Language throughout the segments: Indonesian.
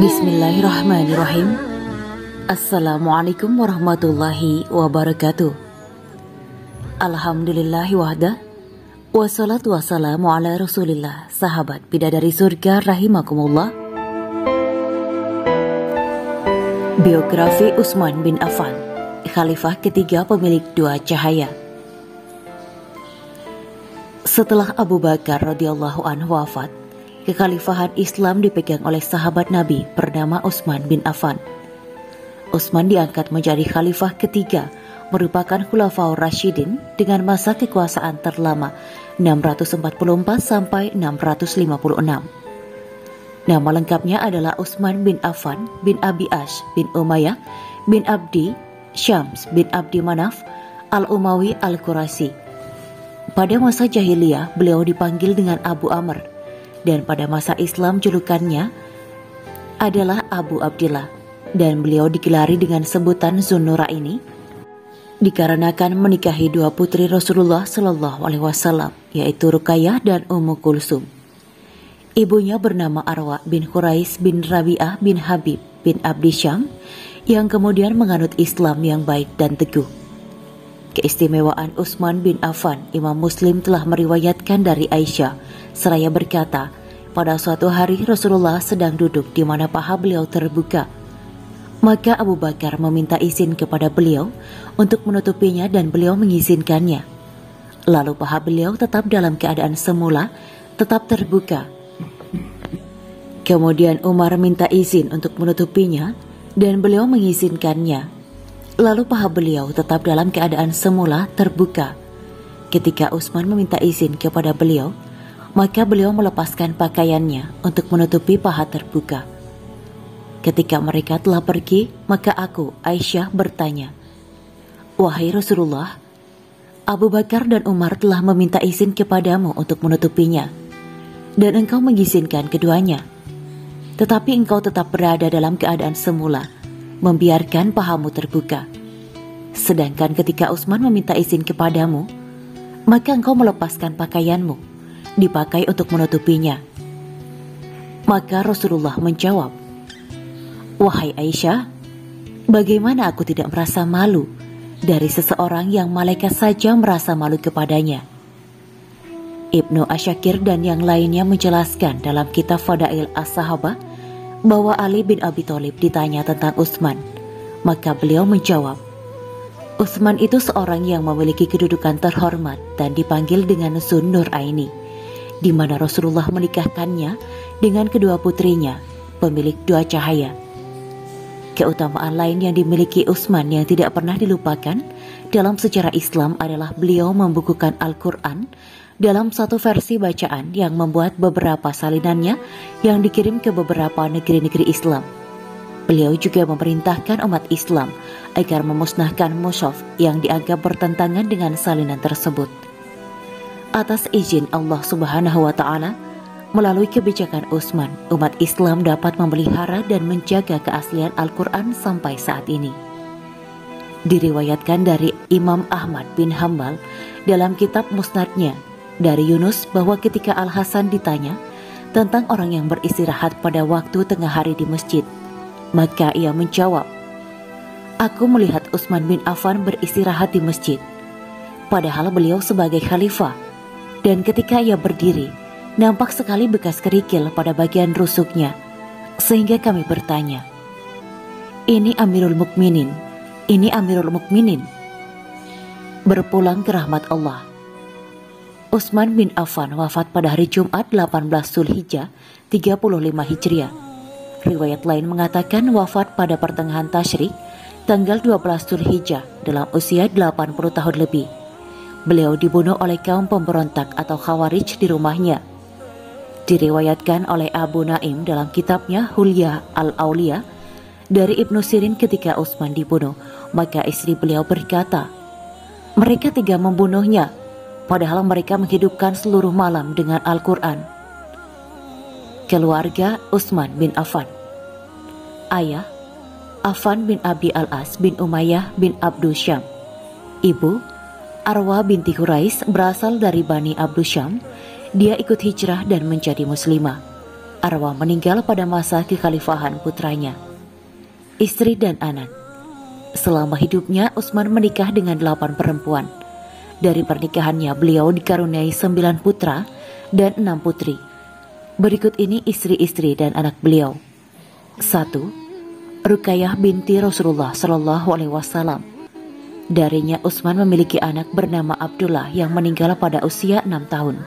Bismillahirrahmanirrahim. Assalamualaikum warahmatullahi wabarakatuh. Alhamdulillahi wahda, wassalatu wassalamu ala rasulillah. Sahabat bidadari surga rahimakumullah. Biografi Utsman bin Affan, Khalifah ketiga pemilik dua cahaya. Setelah Abu Bakar radhiyallahu anhu wafat, kekhalifahan Islam dipegang oleh sahabat Nabi bernama Utsman bin Affan. Utsman diangkat menjadi khalifah ketiga, merupakan Khulafaur Rasyidin dengan masa kekuasaan terlama 644 sampai 656. Nama lengkapnya adalah Utsman bin Affan bin Abi Ash bin Umayyah bin Abdi Syams bin Abdi Manaf al-Umawi al-Qurasyi. Pada masa jahiliyah beliau dipanggil dengan Abu Amr, dan pada masa Islam julukannya adalah Abu Abdillah, dan beliau digelari dengan sebutan Zunnuraini dikarenakan menikahi dua putri Rasulullah Shallallahu Alaihi Wasallam, yaitu Ruqayyah dan Ummu Kulsum. Ibunya bernama Arwa bin Quraish bin Rabi'ah bin Habib bin Abdi Syam, yang kemudian menganut Islam yang baik dan teguh. Keistimewaan Utsman bin Affan, Imam Muslim telah meriwayatkan dari Aisyah seraya berkata, pada suatu hari Rasulullah sedang duduk di mana paha beliau terbuka. Maka Abu Bakar meminta izin kepada beliau untuk menutupinya dan beliau mengizinkannya. Lalu paha beliau tetap dalam keadaan semula, tetap terbuka. Kemudian Umar minta izin untuk menutupinya dan beliau mengizinkannya. Lalu paha beliau tetap dalam keadaan semula terbuka. Ketika Utsman meminta izin kepada beliau, maka beliau melepaskan pakaiannya untuk menutupi paha terbuka. Ketika mereka telah pergi, maka aku, Aisyah, bertanya, "Wahai Rasulullah, Abu Bakar dan Umar telah meminta izin kepadamu untuk menutupinya, dan engkau mengizinkan keduanya. Tetapi engkau tetap berada dalam keadaan semula, membiarkan pahamu terbuka. Sedangkan ketika Utsman meminta izin kepadamu, maka engkau melepaskan pakaianmu, dipakai untuk menutupinya." Maka Rasulullah menjawab, "Wahai Aisyah, bagaimana aku tidak merasa malu dari seseorang yang malaikat saja merasa malu kepadanya?" Ibnu Asyakir dan yang lainnya menjelaskan dalam kitab Fadail As-Sahabah bahwa Ali bin Abi Thalib ditanya tentang Utsman, maka beliau menjawab, "Utsman itu seorang yang memiliki kedudukan terhormat dan dipanggil dengan Zunnuraini, di mana Rasulullah menikahkannya dengan kedua putrinya, pemilik dua cahaya." Keutamaan lain yang dimiliki Utsman yang tidak pernah dilupakan dalam sejarah Islam adalah beliau membukukan Al-Quran dalam satu versi bacaan yang membuat beberapa salinannya yang dikirim ke beberapa negeri-negeri Islam. Beliau juga memerintahkan umat Islam agar memusnahkan mushaf yang dianggap bertentangan dengan salinan tersebut. Atas izin Allah Subhanahu wa Ta'ala, melalui kebijakan Utsman, umat Islam dapat memelihara dan menjaga keaslian Al-Quran sampai saat ini. Diriwayatkan dari Imam Ahmad bin Hambal dalam kitab Musnadnya dari Yunus bahwa ketika Al-Hasan ditanya tentang orang yang beristirahat pada waktu tengah hari di masjid, maka ia menjawab, "Aku melihat Utsman bin Affan beristirahat di masjid, padahal beliau sebagai khalifah, dan ketika ia berdiri, nampak sekali bekas kerikil pada bagian rusuknya, sehingga kami bertanya, 'Ini Amirul Mukminin, ini Amirul Mukminin.' Berpulang ke rahmat Allah." Utsman bin Affan wafat pada hari Jumat 18 Zulhijjah 35 Hijriah. Riwayat lain mengatakan wafat pada pertengahan Tasyrik tanggal 12 Zulhijjah dalam usia 80 tahun lebih. Beliau dibunuh oleh kaum pemberontak atau Khawarij di rumahnya. Diriwayatkan oleh Abu Naim dalam kitabnya Hulya al-Auliya dari Ibnu Sirin ketika Utsman dibunuh, maka istri beliau berkata, "Mereka tiga membunuhnya, padahal mereka menghidupkan seluruh malam dengan Al-Quran." Keluarga Utsman bin Affan. Ayah, Affan bin Abi al-As bin Umayyah bin Abdu Syam. Ibu, Arwa binti Quraish berasal dari Bani Abdu Syam. Dia ikut hijrah dan menjadi muslimah. Arwah meninggal pada masa kekhalifahan putranya, istri dan anak. Selama hidupnya, Utsman menikah dengan 8 perempuan. Dari pernikahannya, beliau dikaruniai 9 putra dan 6 putri. Berikut ini istri-istri dan anak beliau. 1. Ruqayyah binti Rasulullah Shallallahu Alaihi Wasallam. Darinya Utsman memiliki anak bernama Abdullah yang meninggal pada usia 6 tahun.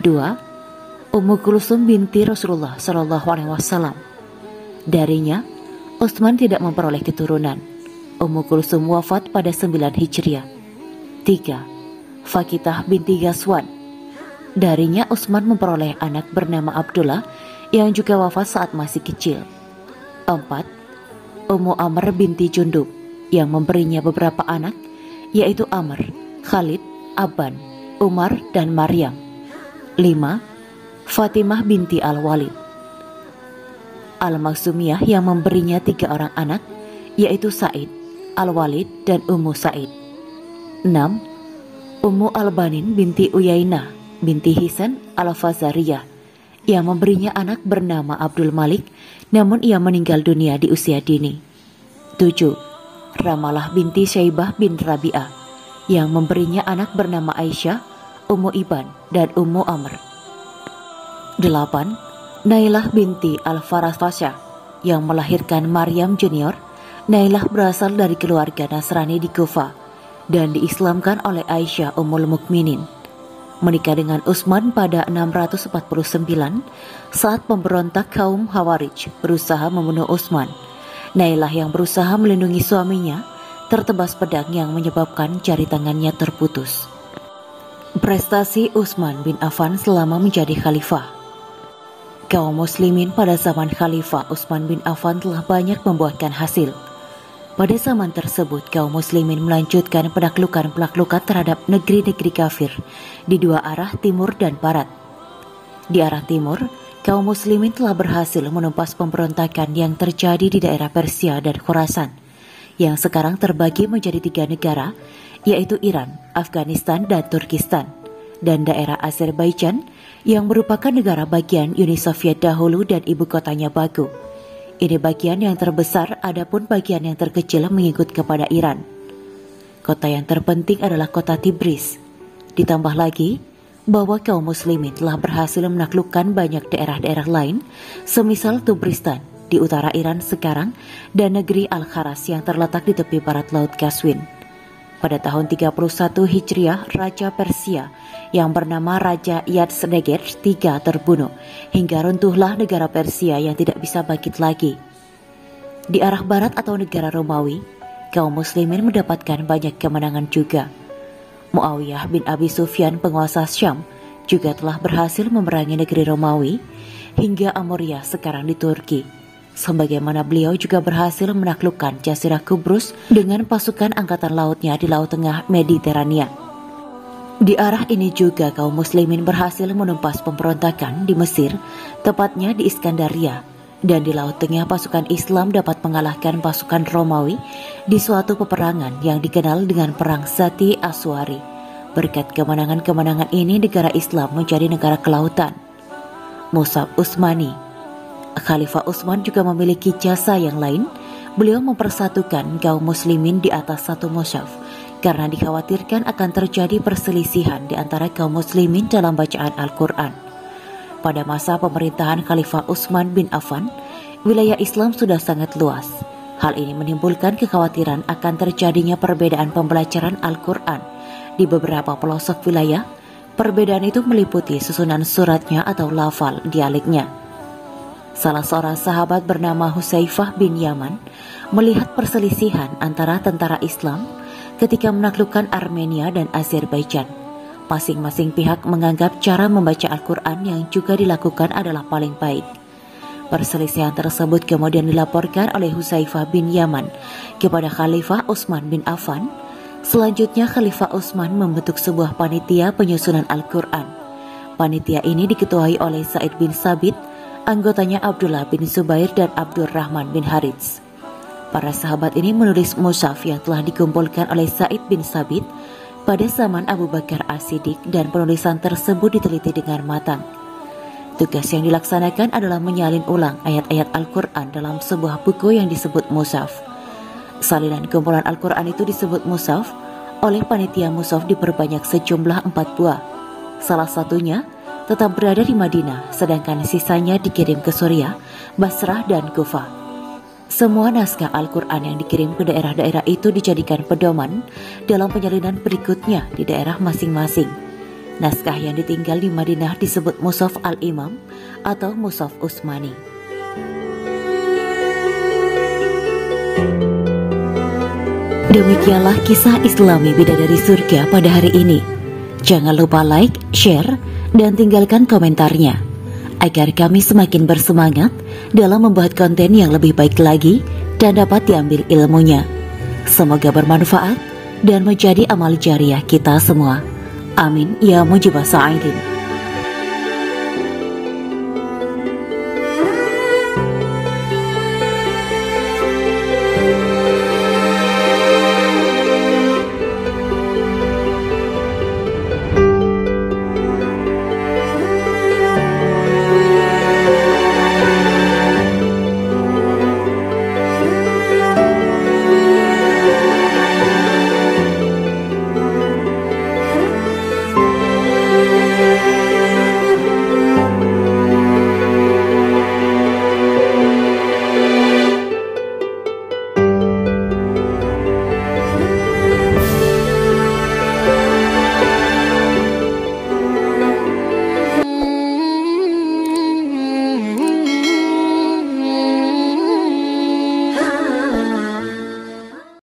2. Ummu Kulsum binti Rasulullah Shallallahu Alaihi Wasallam. Darinya Utsman tidak memperoleh keturunan. Ummu Kulsum wafat pada 9 Hijriah. 3. Fakitah binti Ghazwan. Darinya Utsman memperoleh anak bernama Abdullah yang juga wafat saat masih kecil. 4. Ummu Amr binti Jundub yang memberinya beberapa anak, yaitu Amr, Khalid, Aban, Umar, dan Maryam. 5. Fatimah binti Al-Walid Al-Maksumiyah yang memberinya 3 orang anak, yaitu Sa'id, Al-Walid, dan Ummu Sa'id. 6. Ummu Al-Banin binti Uyainah binti Hisan Al-Fazariyah yang memberinya anak bernama Abdul Malik, namun ia meninggal dunia di usia dini. 7. Ramalah binti Syaibah bin Rabi'ah yang memberinya anak bernama Aisyah, Ummu Iban, dan Ummu Amr. 8. Nailah binti Al-Farafasya yang melahirkan Maryam Junior. Nailah berasal dari keluarga Nasrani di Kufa dan diislamkan oleh Aisyah Ummul Mukminin. Menikah dengan Utsman pada 649 saat pemberontak kaum Khawarij berusaha membunuh Utsman. Nailah yang berusaha melindungi suaminya tertebas pedang yang menyebabkan jari tangannya terputus. Prestasi Utsman bin Affan selama menjadi khalifah. Kaum muslimin pada zaman Khalifah Utsman bin Affan telah banyak membuahkan hasil. Pada zaman tersebut, kaum muslimin melanjutkan penaklukan-penaklukan terhadap negeri-negeri kafir di 2 arah, timur dan barat. Di arah timur, kaum muslimin telah berhasil menumpas pemberontakan yang terjadi di daerah Persia dan Khorasan, yang sekarang terbagi menjadi 3 negara, yaitu Iran, Afghanistan, dan Turkistan, dan daerah Azerbaijan yang merupakan negara bagian Uni Soviet dahulu dan ibu kotanya Baku. Ini bagian yang terbesar, adapun bagian yang terkecil mengikut kepada Iran. Kota yang terpenting adalah kota Tibris. Ditambah lagi bahwa kaum muslimin telah berhasil menaklukkan banyak daerah-daerah lain, semisal Tubristan di utara Iran sekarang dan negeri Al-Kharas yang terletak di tepi barat Laut Kaswin. Pada tahun 31 Hijriah, Raja Persia yang bernama Raja Yazdegerd III terbunuh, hingga runtuhlah negara Persia yang tidak bisa bangkit lagi. Di arah barat atau negara Romawi, kaum muslimin mendapatkan banyak kemenangan juga. Muawiyah bin Abi Sufyan, penguasa Syam, juga telah berhasil memerangi negeri Romawi hingga Amuria sekarang di Turki. Sebagaimana beliau juga berhasil menaklukkan Jazirah Kubrus dengan pasukan angkatan lautnya di Laut Tengah Mediterania. Di arah ini juga kaum muslimin berhasil menumpas pemberontakan di Mesir, tepatnya di Iskandaria, dan di Laut Tengah pasukan Islam dapat mengalahkan pasukan Romawi di suatu peperangan yang dikenal dengan Perang Zati Aswari. Berkat kemenangan-kemenangan ini, negara Islam menjadi negara kelautan. Mushaf Utsmani. Khalifah Utsman juga memiliki jasa yang lain. Beliau mempersatukan kaum muslimin di atas satu mushaf karena dikhawatirkan akan terjadi perselisihan di antara kaum muslimin dalam bacaan Al-Quran. Pada masa pemerintahan Khalifah Utsman bin Affan, wilayah Islam sudah sangat luas. Hal ini menimbulkan kekhawatiran akan terjadinya perbedaan pembelajaran Al-Quran di beberapa pelosok wilayah. Perbedaan itu meliputi susunan suratnya atau lafal dialeknya. Salah seorang sahabat bernama Hudzaifah bin Yaman melihat perselisihan antara tentara Islam ketika menaklukkan Armenia dan Azerbaijan. Masing-masing pihak menganggap cara membaca Al-Quran yang juga dilakukan adalah paling baik. Perselisihan tersebut kemudian dilaporkan oleh Hudzaifah bin Yaman kepada Khalifah Utsman bin Affan. Selanjutnya Khalifah Utsman membentuk sebuah panitia penyusunan Al-Quran. Panitia ini diketuai oleh Said bin Sabit, anggotanya Abdullah bin Zubair dan Abdurrahman bin Harits. Para sahabat ini menulis mushaf yang telah dikumpulkan oleh Said bin Sabit pada zaman Abu Bakar As-Siddiq, dan penulisan tersebut diteliti dengan matang. Tugas yang dilaksanakan adalah menyalin ulang ayat-ayat Al-Quran dalam sebuah buku yang disebut mushaf. Salinan kumpulan Al-Quran itu disebut mushaf. Oleh panitia mushaf diperbanyak sejumlah 4 buah. Salah satunya tetap berada di Madinah, sedangkan sisanya dikirim ke Suriah, Basrah, dan Kufah. Semua naskah Al-Quran yang dikirim ke daerah-daerah itu dijadikan pedoman dalam penyalinan berikutnya di daerah masing-masing. Naskah yang ditinggal di Madinah disebut Mushaf Al-Imam atau Mushaf Utsmani. Demikianlah kisah Islami Bidadari Surga pada hari ini. Jangan lupa like, share, dan tinggalkan komentarnya agar kami semakin bersemangat dalam membuat konten yang lebih baik lagi dan dapat diambil ilmunya. Semoga bermanfaat dan menjadi amal jariah kita semua. Amin ya mujibah sa'idin.